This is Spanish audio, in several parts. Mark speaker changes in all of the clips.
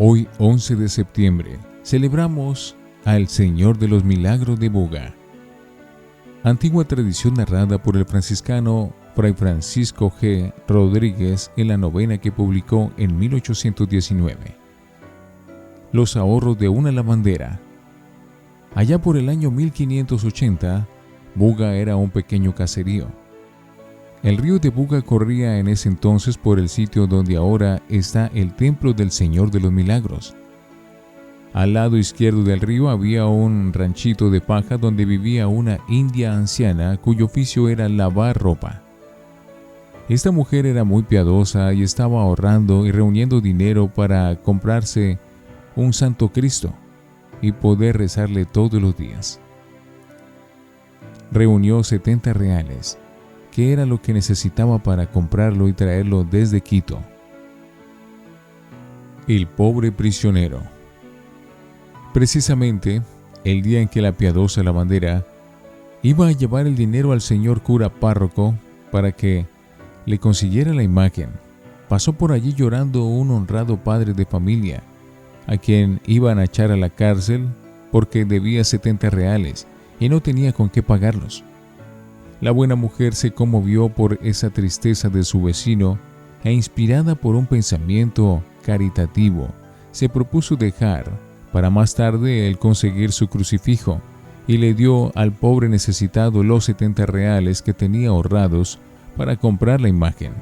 Speaker 1: Hoy, 11 de septiembre, celebramos al Señor de los Milagros de Buga. Antigua tradición narrada por el franciscano Fray Francisco G. Rodríguez en la novena que publicó en 1819. Los ahorros de una lavandera. Allá por el año 1580, Buga era un pequeño caserío. El río de Buga corría en ese entonces por el sitio donde ahora está el Templo del Señor de los Milagros. Al lado izquierdo del río había un ranchito de paja donde vivía una india anciana cuyo oficio era lavar ropa. Esta mujer era muy piadosa y estaba ahorrando y reuniendo dinero para comprarse un Santo Cristo y poder rezarle todos los días. Reunió 70 reales, que era lo que necesitaba para comprarlo y traerlo desde Quito. El pobre prisionero. Precisamente, el día en que la piadosa lavandera iba a llevar el dinero al señor cura párroco para que le consiguiera la imagen, pasó por allí llorando un honrado padre de familia, a quien iban a echar a la cárcel porque debía 70 reales y no tenía con qué pagarlos. La buena mujer se conmovió por esa tristeza de su vecino e inspirada por un pensamiento caritativo, se propuso dejar para más tarde el conseguir su crucifijo y le dio al pobre necesitado los 70 reales que tenía ahorrados para comprar la imagen.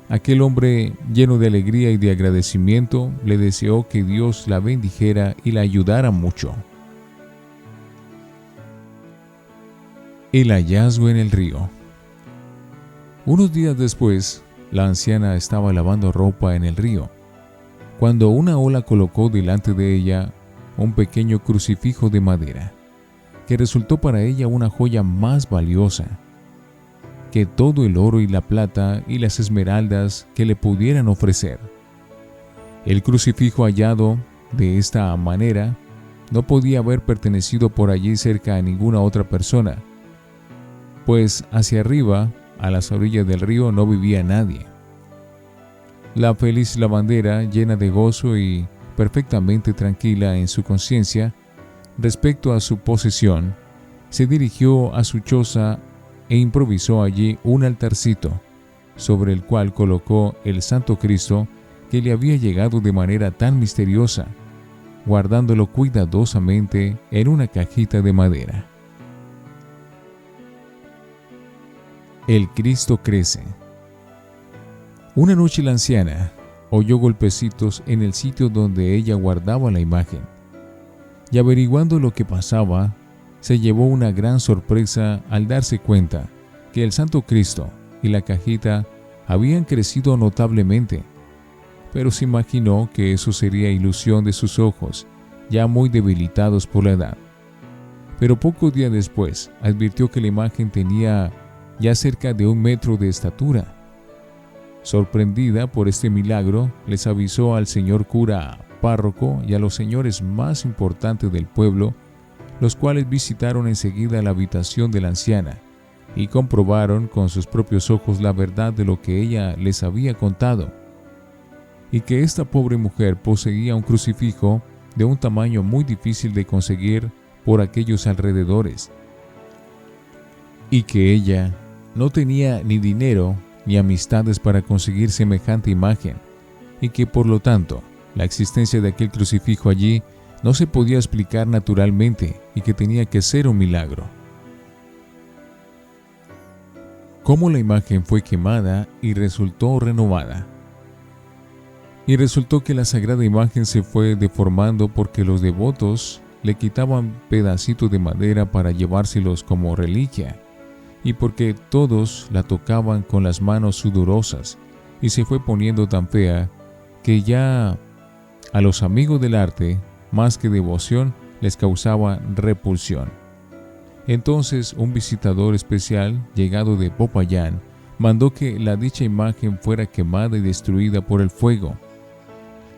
Speaker 1: Aquel hombre, lleno de alegría y de agradecimiento, le deseó que Dios la bendijera y la ayudara mucho. El hallazgo en el río. Unos días después, la anciana estaba lavando ropa en el río, cuando una ola colocó delante de ella un pequeño crucifijo de madera, que resultó para ella una joya más valiosa que todo el oro y la plata y las esmeraldas que le pudieran ofrecer. El crucifijo hallado de esta manera no podía haber pertenecido por allí cerca a ninguna otra persona, pues hacia arriba, a las orillas del río, no vivía nadie. La feliz lavandera, llena de gozo y perfectamente tranquila en su conciencia respecto a su posesión, se dirigió a su choza e improvisó allí un altarcito, sobre el cual colocó el Santo Cristo que le había llegado de manera tan misteriosa, guardándolo cuidadosamente en una cajita de madera. El Cristo crece. Una noche la anciana oyó golpecitos en el sitio donde ella guardaba la imagen, y averiguando lo que pasaba, se llevó una gran sorpresa al darse cuenta que el Santo Cristo y la cajita habían crecido notablemente, pero se imaginó que eso sería ilusión de sus ojos, ya muy debilitados por la edad. Pero pocos días después advirtió que la imagen tenía ya cerca de 1 metro de estatura. Sorprendida por este milagro, les avisó al señor cura párroco y a los señores más importantes del pueblo, los cuales visitaron enseguida la habitación de la anciana y comprobaron con sus propios ojos la verdad de lo que ella les había contado, y que esta pobre mujer poseía un crucifijo de un tamaño muy difícil de conseguir por aquellos alrededores, y que ella no tenía ni dinero ni amistades para conseguir semejante imagen, y que por lo tanto la existencia de aquel crucifijo allí no se podía explicar naturalmente y que tenía que ser un milagro. Cómo la imagen fue quemada y resultó renovada. Y resultó que la sagrada imagen se fue deformando porque los devotos le quitaban pedacitos de madera para llevárselos como reliquia, y porque todos la tocaban con las manos sudorosas, y se fue poniendo tan fea que ya a los amigos del arte, más que devoción, les causaba repulsión. Entonces un visitador especial, llegado de Popayán, mandó que la dicha imagen fuera quemada y destruida por el fuego.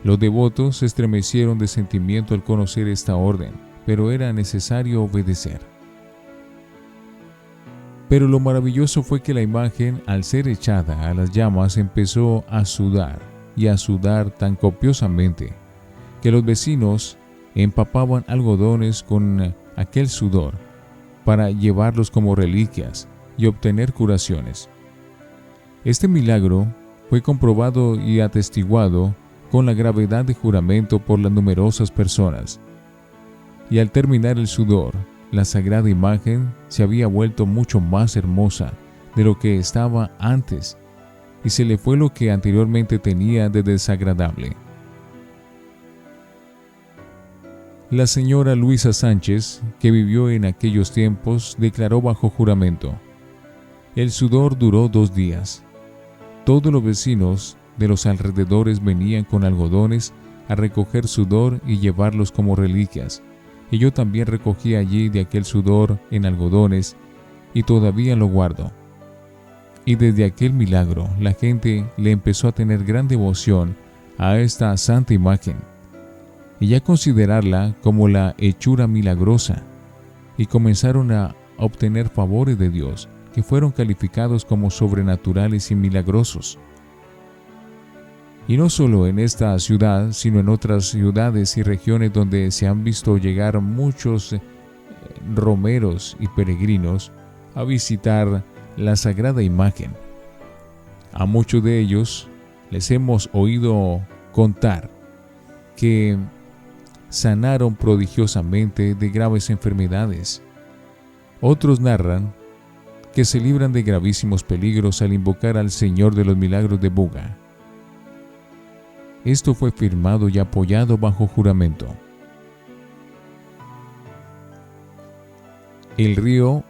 Speaker 1: Los devotos se estremecieron de sentimiento al conocer esta orden, pero era necesario obedecer. Pero lo maravilloso fue que la imagen, al ser echada a las llamas, empezó a sudar y a sudar tan copiosamente que los vecinos empapaban algodones con aquel sudor para llevarlos como reliquias y obtener curaciones. Este milagro fue comprobado y atestiguado con la gravedad de juramento por las numerosas personas. Y al terminar el sudor, la sagrada imagen se había vuelto mucho más hermosa de lo que estaba antes, y se le fue lo que anteriormente tenía de desagradable. La señora Luisa Sánchez, que vivió en aquellos tiempos, declaró bajo juramento: el sudor duró 2 días. Todos los vecinos de los alrededores venían con algodones a recoger sudor y llevarlos como reliquias, y yo también recogí allí de aquel sudor en algodones, y todavía lo guardo. Y desde aquel milagro la gente le empezó a tener gran devoción a esta santa imagen, y a considerarla como la hechura milagrosa, y comenzaron a obtener favores de Dios que fueron calificados como sobrenaturales y milagrosos. Y no solo en esta ciudad, sino en otras ciudades y regiones donde se han visto llegar muchos romeros y peregrinos a visitar la sagrada imagen. A muchos de ellos les hemos oído contar que sanaron prodigiosamente de graves enfermedades. Otros narran que se libran de gravísimos peligros al invocar al Señor de los Milagros de Buga. Esto fue firmado y apoyado bajo juramento. El río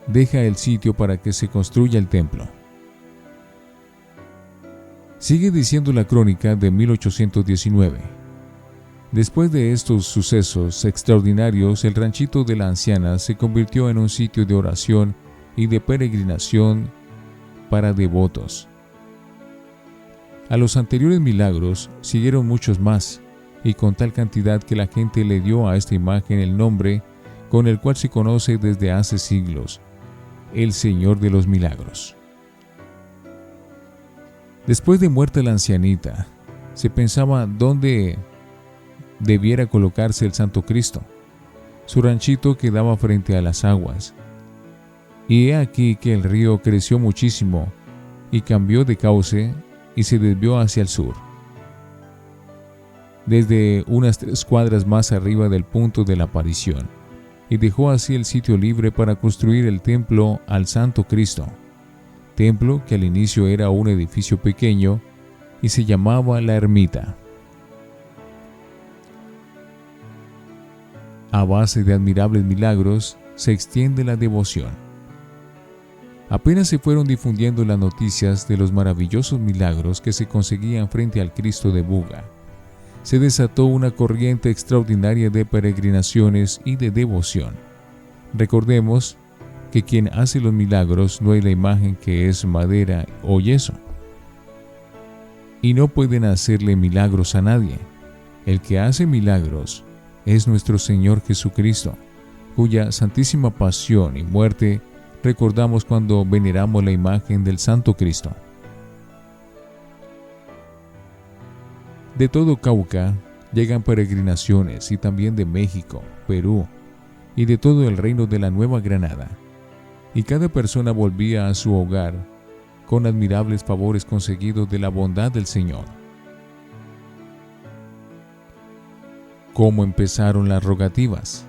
Speaker 1: deja el sitio para que se construya el templo. Sigue diciendo la crónica de 1819. Después de estos sucesos extraordinarios, el ranchito de la anciana se convirtió en un sitio de oración y de peregrinación para devotos. A los anteriores milagros siguieron muchos más, y con tal cantidad que la gente le dio a esta imagen el nombre con el cual se conoce desde hace siglos: el Señor de los Milagros. Después de muerta la ancianita, se pensaba dónde debiera colocarse el Santo Cristo. Su ranchito quedaba frente a las aguas, y he aquí que el río creció muchísimo y cambió de cauce y se desvió hacia el sur, desde unas 3 cuadras más arriba del punto de la aparición, y dejó así el sitio libre para construir el templo al Santo Cristo, templo que al inicio era un edificio pequeño y se llamaba la ermita. A base de admirables milagros se extiende la devoción. Apenas se fueron difundiendo las noticias de los maravillosos milagros que se conseguían frente al Cristo de Buga, se desató una corriente extraordinaria de peregrinaciones y de devoción. Recordemos que quien hace los milagros no es la imagen, que es madera o yeso, y no pueden hacerle milagros a nadie. El que hace milagros es nuestro Señor Jesucristo, cuya santísima pasión y muerte recordamos cuando veneramos la imagen del Santo Cristo. De todo Cauca llegan peregrinaciones, y también de México, Perú y de todo el reino de la Nueva Granada, y cada persona volvía a su hogar con admirables favores conseguidos de la bondad del Señor. ¿Cómo empezaron las rogativas?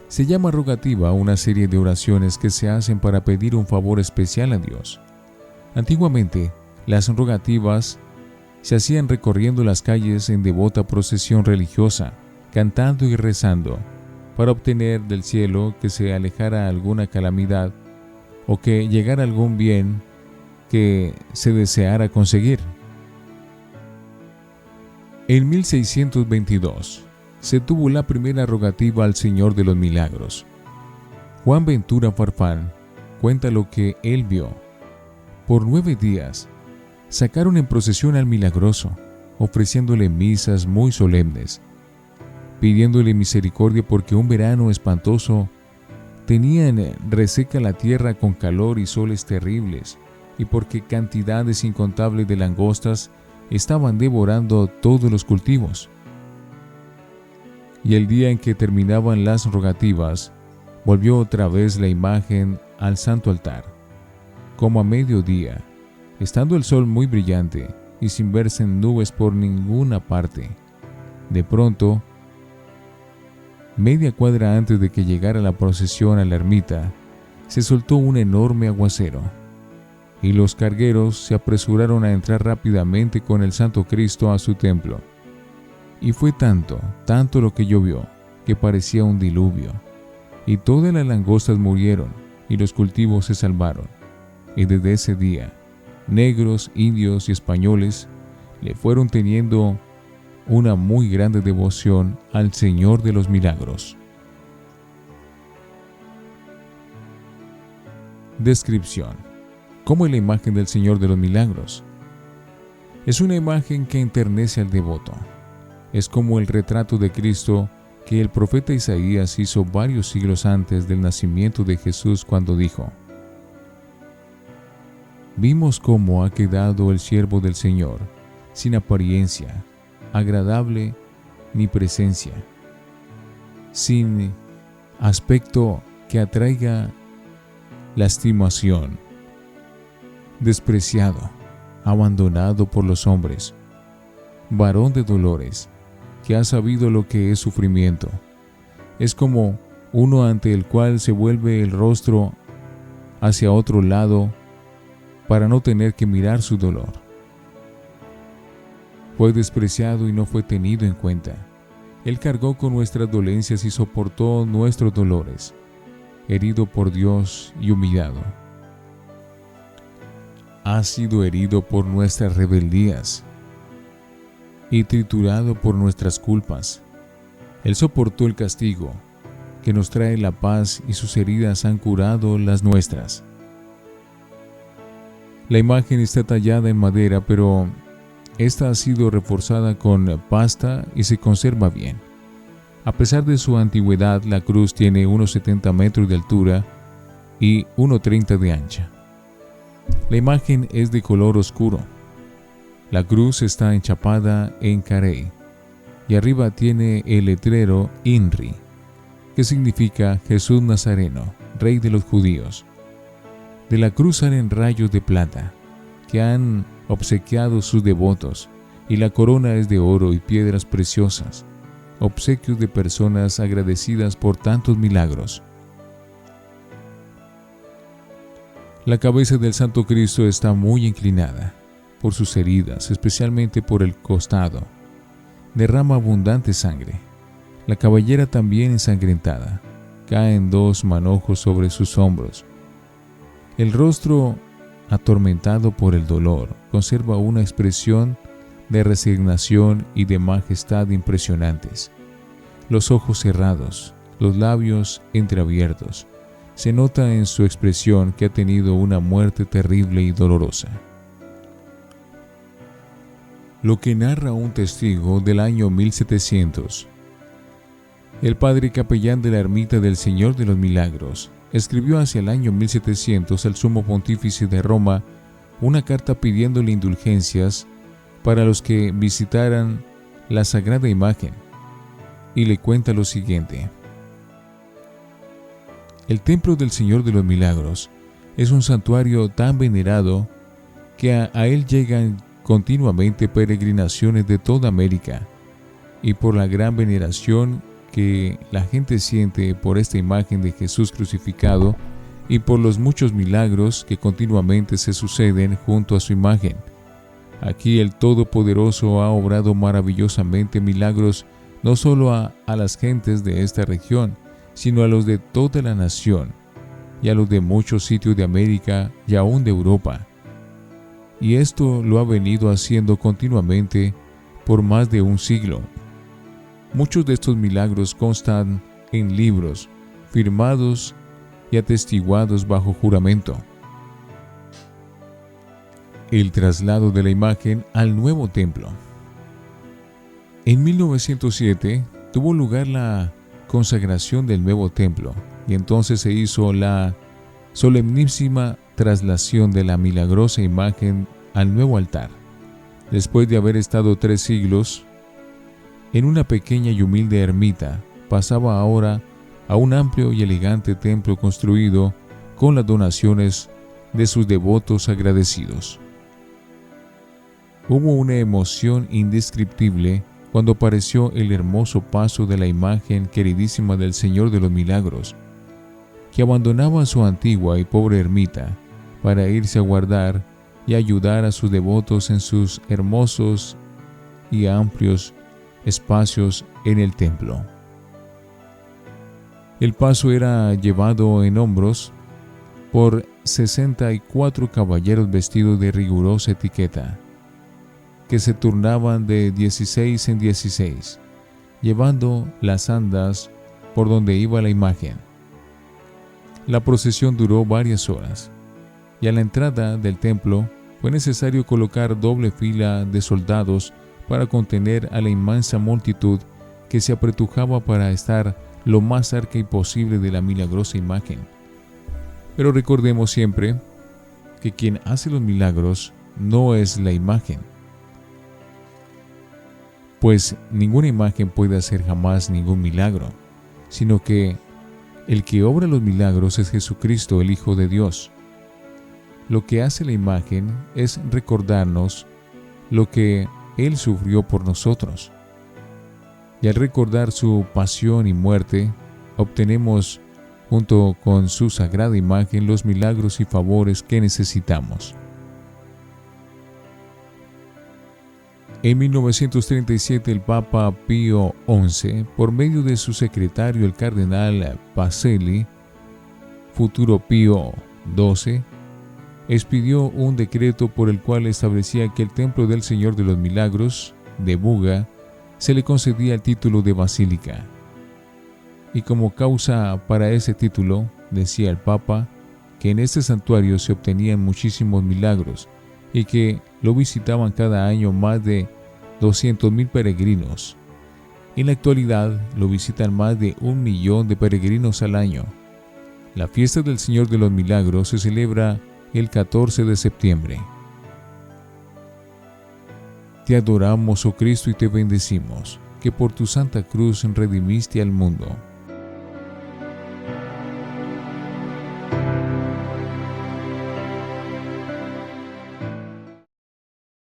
Speaker 1: Se llama rogativa a una serie de oraciones que se hacen para pedir un favor especial a Dios. Antiguamente, las rogativas se hacían recorriendo las calles en devota procesión religiosa, cantando y rezando, para obtener del cielo que se alejara alguna calamidad o que llegara algún bien que se deseara conseguir. En 1622 se tuvo la primera rogativa al Señor de los Milagros. Juan Ventura Farfán cuenta lo que él vio. Por 9 días sacaron en procesión al milagroso, ofreciéndole misas muy solemnes, pidiéndole misericordia porque un verano espantoso tenían reseca la tierra con calor y soles terribles, y porque cantidades incontables de langostas estaban devorando todos los cultivos. Y el día en que terminaban las rogativas, volvió otra vez la imagen al santo altar. Como a mediodía, estando el sol muy brillante y sin verse en nubes por ninguna parte, de pronto, media cuadra antes de que llegara la procesión a la ermita, se soltó un enorme aguacero, y los cargueros se apresuraron a entrar rápidamente con el Santo Cristo a su templo. Y fue tanto lo que llovió, que parecía un diluvio, y todas las langostas murieron, y los cultivos se salvaron. Y desde ese día, negros, indios y españoles le fueron teniendo una muy grande devoción al Señor de los Milagros. Descripción. ¿Cómo es la imagen del Señor de los Milagros? Es una imagen que enternece al devoto. Es como el retrato de Cristo que el profeta Isaías hizo varios siglos antes del nacimiento de Jesús, cuando dijo: «Vimos cómo ha quedado el siervo del Señor, sin apariencia, agradable ni presencia, sin aspecto que atraiga la estimación, despreciado, abandonado por los hombres, varón de dolores, que ha sabido lo que es sufrimiento. Es como uno ante el cual se vuelve el rostro hacia otro lado para no tener que mirar su dolor. Fue despreciado y no fue tenido en cuenta. Él cargó con nuestras dolencias y soportó nuestros dolores, herido por Dios y humillado. Ha sido herido por nuestras rebeldías y triturado por nuestras culpas. Él soportó el castigo que nos trae la paz, y sus heridas han curado las nuestras». La imagen está tallada en madera, pero esta ha sido reforzada con pasta y se conserva bien. A pesar de su antigüedad, la cruz tiene unos 70 metros de altura y 1,30 de ancha. La imagen es de color oscuro. La cruz está enchapada en carey y arriba tiene el letrero INRI, que significa Jesús Nazareno, Rey de los Judíos. De la cruz salen rayos de plata que han obsequiado sus devotos, y la corona es de oro y piedras preciosas, obsequios de personas agradecidas por tantos milagros. La cabeza del Santo Cristo está muy inclinada por sus heridas, especialmente por el costado. Derrama abundante sangre. La cabellera también ensangrentada. Caen 2 manojos sobre sus hombros. El rostro, atormentado por el dolor, conserva una expresión de resignación y de majestad impresionantes. Los ojos cerrados, los labios entreabiertos. Se nota en su expresión que ha tenido una muerte terrible y dolorosa. Lo que narra un testigo del año 1700. El padre capellán de la ermita del Señor de los Milagros escribió hacia el año 1700 al sumo pontífice de Roma una carta pidiéndole indulgencias para los que visitaran la sagrada imagen, y le cuenta lo siguiente: «El templo del Señor de los Milagros es un santuario tan venerado que a él llegan continuamente peregrinaciones de toda América, y por la gran veneración que la gente siente por esta imagen de Jesús crucificado y por los muchos milagros que continuamente se suceden junto a su imagen. Aquí el Todopoderoso ha obrado maravillosamente milagros no solo a las gentes de esta región, sino a los de toda la nación y a los de muchos sitios de América y aún de Europa. Y esto lo ha venido haciendo continuamente por más de un siglo. Muchos de estos milagros constan en libros, firmados y atestiguados bajo juramento. El traslado de la imagen al nuevo templo. En 1907 tuvo lugar la consagración del nuevo templo, y entonces se hizo la solemnísima traslación de la milagrosa imagen al nuevo altar, Después de haber estado 3 siglos en una pequeña y humilde ermita, pasaba ahora a un amplio y elegante templo construido con las donaciones de sus devotos agradecidos. Hubo una emoción indescriptible cuando apareció el hermoso paso de la imagen queridísima del Señor de los Milagros, que abandonaba su antigua y pobre ermita para irse a guardar y ayudar a sus devotos en sus hermosos y amplios espacios en el templo. El paso era llevado en hombros por 64 caballeros vestidos de rigurosa etiqueta, que se turnaban de 16 en 16, llevando las andas por donde iba la imagen. La procesión duró varias horas, y a la entrada del templo fue necesario colocar doble fila de soldados para contener a la inmensa multitud que se apretujaba para estar lo más cerca posible de la milagrosa imagen. Pero recordemos siempre que quien hace los milagros no es la imagen, pues ninguna imagen puede hacer jamás ningún milagro, sino que el que obra los milagros es Jesucristo, el Hijo de Dios. Lo que hace la imagen es recordarnos lo que Él sufrió por nosotros. Y al recordar su pasión y muerte, obtenemos, junto con su sagrada imagen, los milagros y favores que necesitamos. En 1937, el Papa Pío XI, por medio de su secretario, el cardenal Pacelli, futuro Pío XII, expidió un decreto por el cual establecía que el Templo del Señor de los Milagros de Buga se le concedía el título de basílica. Y como causa para ese título, decía el Papa, que en este santuario se obtenían muchísimos milagros y que lo visitaban cada año más de 200,000 peregrinos. En la actualidad lo visitan más de 1 millón de peregrinos al año. La fiesta del Señor de los Milagros se celebra el 14 de septiembre. Te adoramos, oh Cristo, y te bendecimos, que por tu santa cruz redimiste al mundo.